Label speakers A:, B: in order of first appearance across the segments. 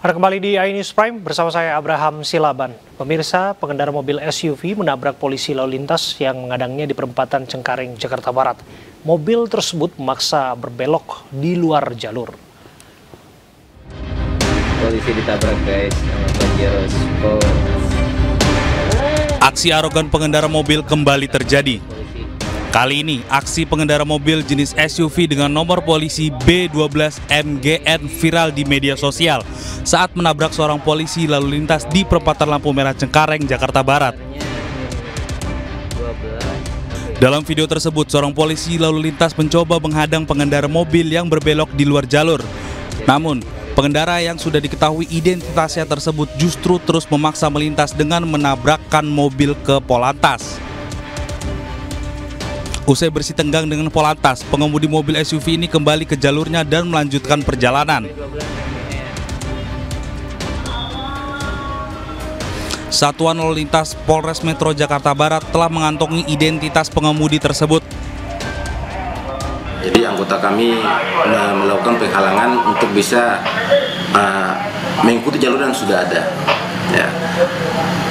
A: Anda kembali di iNews Prime bersama saya Abraham Silaban. Pemirsa, pengendara mobil SUV menabrak polisi lalu lintas yang menghadangnya di perempatan Cengkareng, Jakarta Barat. Mobil tersebut memaksa berbelok di luar jalur.
B: Polisi ditabrak guys sama Pajero Sport.
C: Aksi arogan pengendara mobil kembali terjadi. Kali ini, aksi pengendara mobil jenis SUV dengan nomor polisi B12MGN viral di media sosial saat menabrak seorang polisi lalu lintas di perempatan lampu merah Cengkareng, Jakarta Barat. Dalam video tersebut, seorang polisi lalu lintas mencoba menghadang pengendara mobil yang berbelok di luar jalur. Namun, pengendara yang sudah diketahui identitasnya tersebut justru terus memaksa melintas dengan menabrakkan mobil ke Polantas. Usai bersih tenggang dengan Polantas, pengemudi mobil SUV ini kembali ke jalurnya dan melanjutkan perjalanan. Satuan Lalu Lintas Polres Metro Jakarta Barat telah mengantongi identitas pengemudi tersebut.
D: Jadi anggota kami melakukan penghalangan untuk bisa mengikuti jalur yang sudah ada. Ya.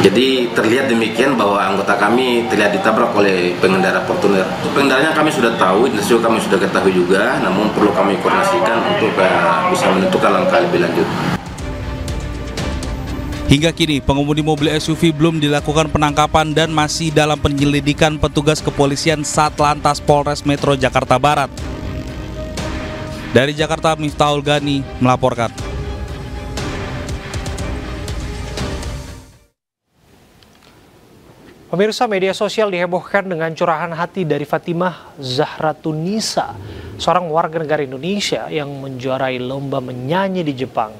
D: Jadi terlihat demikian bahwa anggota kami terlihat ditabrak oleh pengendara Fortuner. Pengendaranya kami sudah tahu, identitasnya kami sudah ketahui juga, namun perlu kami koordinasikan untuk bisa menentukan langkah lebih lanjut.
C: Hingga kini, pengemudi mobil SUV belum dilakukan penangkapan dan masih dalam penyelidikan petugas kepolisian Satlantas Polres Metro Jakarta Barat. Dari Jakarta, Miftahul Gani melaporkan.
A: Pemirsa, media sosial dihebohkan dengan curahan hati dari Fatimah Zahratunisa, seorang warga negara Indonesia yang menjuarai lomba menyanyi di Jepang.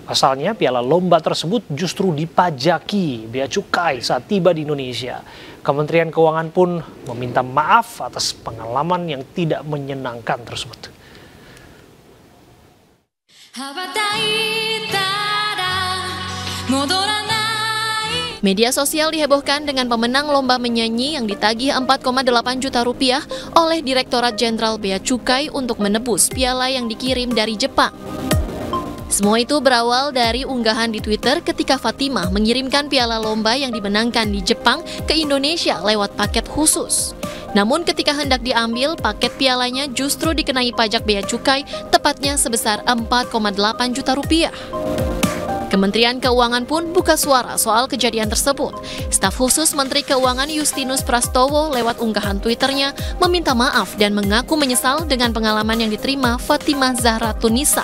A: Pasalnya, piala lomba tersebut justru dipajaki bea cukai saat tiba di Indonesia. Kementerian Keuangan pun meminta maaf atas pengalaman yang tidak menyenangkan tersebut.
E: Media sosial dihebohkan dengan pemenang lomba menyanyi yang ditagih 4,8 juta rupiah oleh Direktorat Jenderal Bea Cukai untuk menebus piala yang dikirim dari Jepang. Semua itu berawal dari unggahan di Twitter ketika Fatimah mengirimkan piala lomba yang dimenangkan di Jepang ke Indonesia lewat paket khusus. Namun ketika hendak diambil, paket pialanya justru dikenai pajak bea cukai, tepatnya sebesar 4,8 juta rupiah. Kementerian Keuangan pun buka suara soal kejadian tersebut. Staf khusus Menteri Keuangan Justinus Prastowo lewat unggahan Twitternya meminta maaf dan mengaku menyesal dengan pengalaman yang diterima Fatimah Zahratunisa.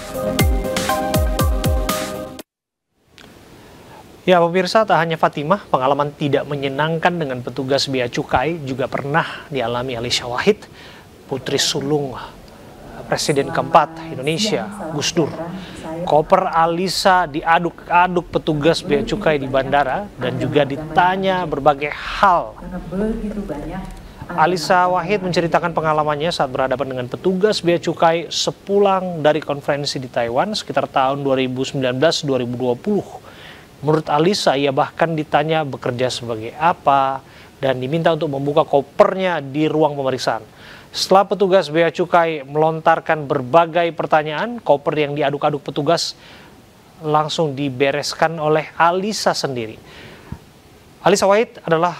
A: Ya pemirsa, tak hanya Fatimah, pengalaman tidak menyenangkan dengan petugas bea cukai juga pernah dialami Alisha Wahid, putri sulung Presiden keempat Indonesia, Gus Dur. Koper Alisha diaduk-aduk petugas bea cukai di bandara dan juga ditanya berbagai hal. Alisha Wahid menceritakan pengalamannya saat berhadapan dengan petugas bea cukai sepulang dari konferensi di Taiwan sekitar tahun 2019-2020. Menurut Alisha, ia bahkan ditanya bekerja sebagai apa dan diminta untuk membuka kopernya di ruang pemeriksaan. Setelah petugas bea cukai melontarkan berbagai pertanyaan, koper yang diaduk-aduk petugas langsung dibereskan oleh Alisha sendiri. Alisha Wahid adalah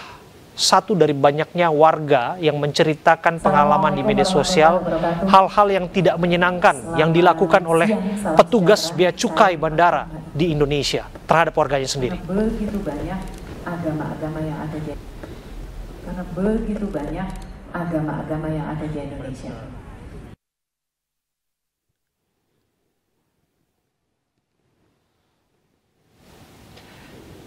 A: satu dari banyaknya warga yang menceritakan pengalaman di media sosial, hal-hal yang tidak menyenangkan yang dilakukan oleh petugas bea cukai bandara di Indonesia terhadap warganya sendiri.
F: Begitu banyak agama-agama yang ada di Indonesia.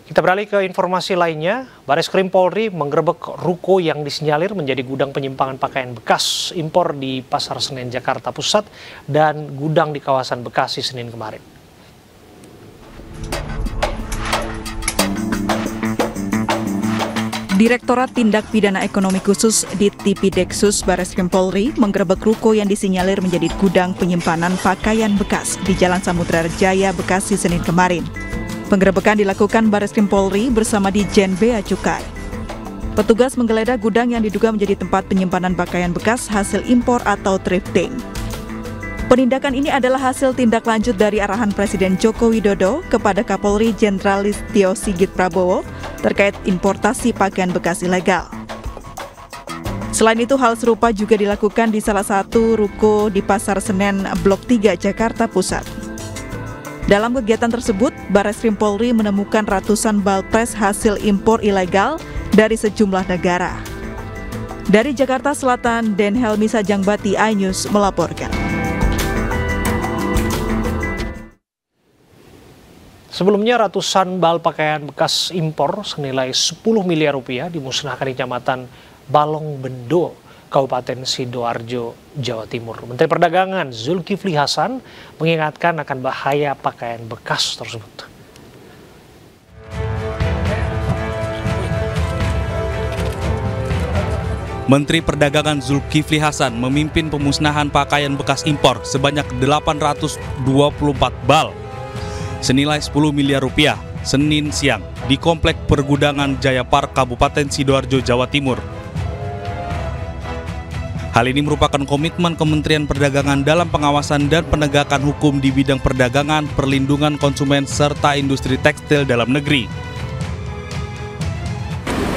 A: Kita beralih ke informasi lainnya. Bareskrim Polri menggerebek ruko yang disinyalir menjadi gudang penyimpangan pakaian bekas impor di Pasar Senen, Jakarta Pusat dan gudang di kawasan Bekasi Senin kemarin.
G: Direktorat Tindak Pidana Ekonomi Khusus Ditipideksus Bareskrim Polri menggerebek ruko yang disinyalir menjadi gudang penyimpanan pakaian bekas di Jalan Samudra Jaya, Bekasi Senin kemarin. Penggerebekan dilakukan Bareskrim Polri bersama Ditjen Bea Cukai. Petugas menggeledah gudang yang diduga menjadi tempat penyimpanan pakaian bekas hasil impor atau thrifting. Penindakan ini adalah hasil tindak lanjut dari arahan Presiden Joko Widodo kepada Kapolri Jenderal Listio Sigit Prabowo terkait importasi pakaian bekas ilegal. Selain itu, hal serupa juga dilakukan di salah satu ruko di Pasar Senen Blok 3, Jakarta Pusat. Dalam kegiatan tersebut, Barreskrim Polri menemukan ratusan balpres hasil impor ilegal dari sejumlah negara. Dari Jakarta Selatan, Den Helmi Sajangbati, iNews melaporkan.
A: Sebelumnya ratusan bal pakaian bekas impor senilai 10 miliar rupiah dimusnahkan di Kecamatan Balong Bendo, Kabupaten Sidoarjo, Jawa Timur. Menteri Perdagangan Zulkifli Hasan mengingatkan akan bahaya pakaian bekas tersebut.
C: Menteri Perdagangan Zulkifli Hasan memimpin pemusnahan pakaian bekas impor sebanyak 824 bal senilai 10 miliar rupiah Senin siang di Komplek Pergudangan Jaya Park, Kabupaten Sidoarjo, Jawa Timur. Hal ini merupakan komitmen Kementerian Perdagangan dalam pengawasan dan penegakan hukum di bidang perdagangan, perlindungan konsumen, serta industri tekstil dalam negeri.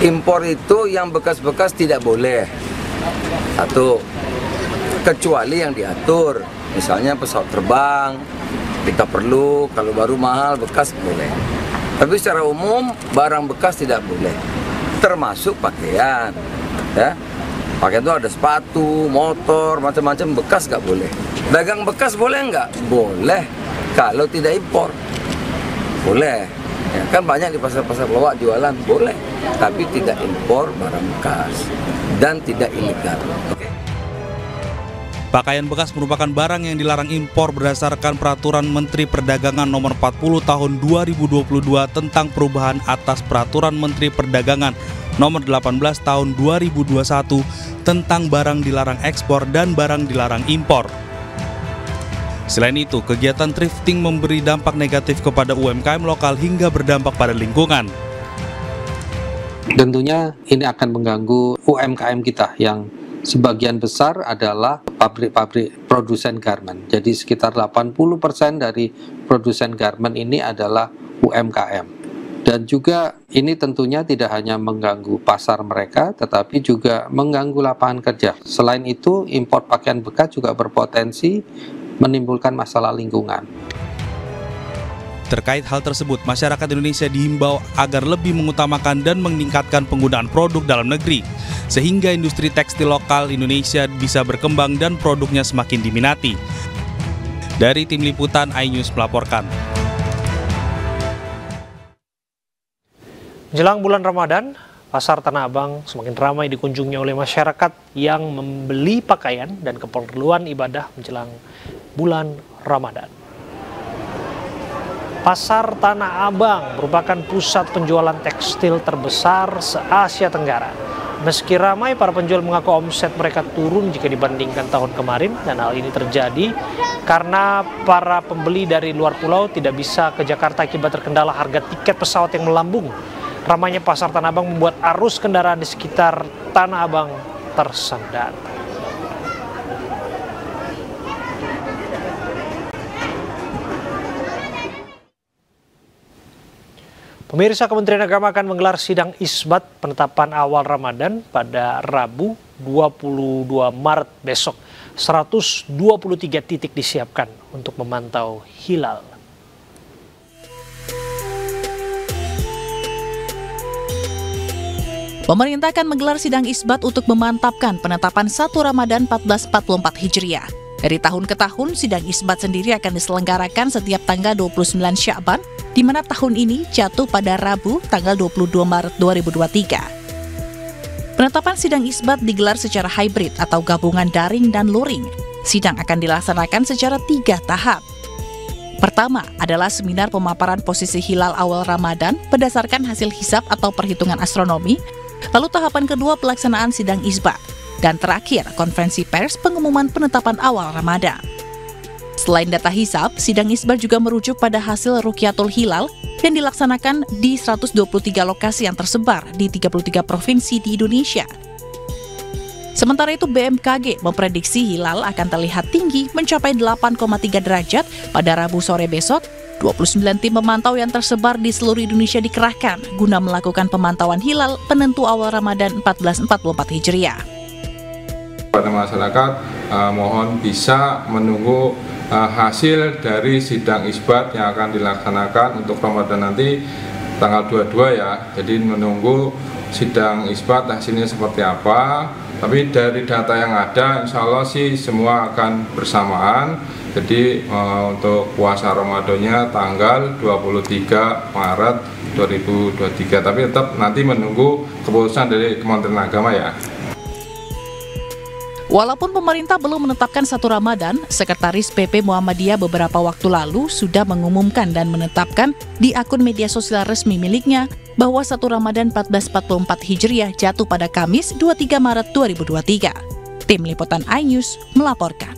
H: Impor itu yang bekas-bekas tidak boleh. Satu, kecuali yang diatur, misalnya pesawat terbang, kita perlu, kalau baru mahal, bekas boleh. Tapi secara umum, barang bekas tidak boleh. Termasuk pakaian. Ya. Pakaian itu ada sepatu, motor, macam-macam, bekas nggak boleh. Dagang bekas boleh nggak? Boleh, kalau tidak impor. Boleh. Ya, kan banyak di pasar-pasar lowak jualan, boleh. Tapi tidak impor barang bekas. Dan tidak ilegal.
C: Pakaian bekas merupakan barang yang dilarang impor berdasarkan Peraturan Menteri Perdagangan Nomor 40 Tahun 2022 tentang perubahan atas Peraturan Menteri Perdagangan Nomor 18 Tahun 2021 tentang barang dilarang ekspor dan barang dilarang impor. Selain itu, kegiatan thrifting memberi dampak negatif kepada UMKM lokal hingga berdampak pada lingkungan.
I: Tentunya ini akan mengganggu UMKM kita yang sebagian besar adalah pabrik-pabrik produsen garment. Jadi sekitar 80% dari produsen garment ini adalah UMKM. Dan juga ini tentunya tidak hanya mengganggu pasar mereka, tetapi juga mengganggu lapangan kerja. Selain itu, impor pakaian bekas juga berpotensi menimbulkan masalah lingkungan.
C: Terkait hal tersebut, masyarakat Indonesia dihimbau agar lebih mengutamakan dan meningkatkan penggunaan produk dalam negeri, sehingga industri tekstil lokal Indonesia bisa berkembang dan produknya semakin diminati. Dari Tim Liputan, iNews melaporkan.
A: Menjelang bulan Ramadan, Pasar Tanah Abang semakin ramai dikunjungi oleh masyarakat yang membeli pakaian dan keperluan ibadah menjelang bulan Ramadan. Pasar Tanah Abang merupakan pusat penjualan tekstil terbesar se-Asia Tenggara. Meski ramai, para penjual mengaku omset mereka turun jika dibandingkan tahun kemarin, dan hal ini terjadi karena para pembeli dari luar pulau tidak bisa ke Jakarta akibat terkendala harga tiket pesawat yang melambung. Ramainya Pasar Tanah Abang membuat arus kendaraan di sekitar Tanah Abang tersendat. Pemirsa, Kementerian Agama akan menggelar sidang isbat penetapan awal Ramadan pada Rabu 22 Maret besok. 123 titik disiapkan untuk memantau hilal.
J: Pemerintah akan menggelar sidang isbat untuk memantapkan penetapan 1 Ramadan 1444 Hijriah. Dari tahun ke tahun, sidang isbat sendiri akan diselenggarakan setiap tanggal 29 Sya'ban, di mana tahun ini jatuh pada Rabu tanggal 22 Maret 2023. Penetapan sidang isbat digelar secara hybrid atau gabungan daring dan luring. Sidang akan dilaksanakan secara 3 tahap. Pertama adalah seminar pemaparan posisi hilal awal Ramadan berdasarkan hasil hisab atau perhitungan astronomi. Lalu tahapan kedua pelaksanaan sidang isbat. Dan terakhir, konferensi pers pengumuman penetapan awal Ramadan. Selain data hisab, sidang isbat juga merujuk pada hasil Rukyatul Hilal yang dilaksanakan di 123 lokasi yang tersebar di 33 provinsi di Indonesia. Sementara itu BMKG memprediksi hilal akan terlihat tinggi mencapai 8,3 derajat pada Rabu sore besok. 29 tim pemantau yang tersebar di seluruh Indonesia dikerahkan guna melakukan pemantauan hilal penentu awal Ramadan 1444 Hijriah.
K: Pada masyarakat mohon bisa menunggu hasil dari sidang isbat yang akan dilaksanakan untuk Ramadan nanti tanggal 22 ya. Jadi menunggu sidang isbat hasilnya seperti apa. Tapi dari data yang ada insya Allah sih semua akan bersamaan. Jadi untuk puasa Ramadannya tanggal 23 Maret 2023. Tapi tetap nanti menunggu keputusan dari Kementerian Agama ya.
J: Walaupun pemerintah belum menetapkan 1 Ramadan, Sekretaris PP Muhammadiyah beberapa waktu lalu sudah mengumumkan dan menetapkan di akun media sosial resmi miliknya bahwa 1 Ramadan 1444 Hijriah jatuh pada Kamis 23 Maret 2023. Tim Liputan iNews melaporkan.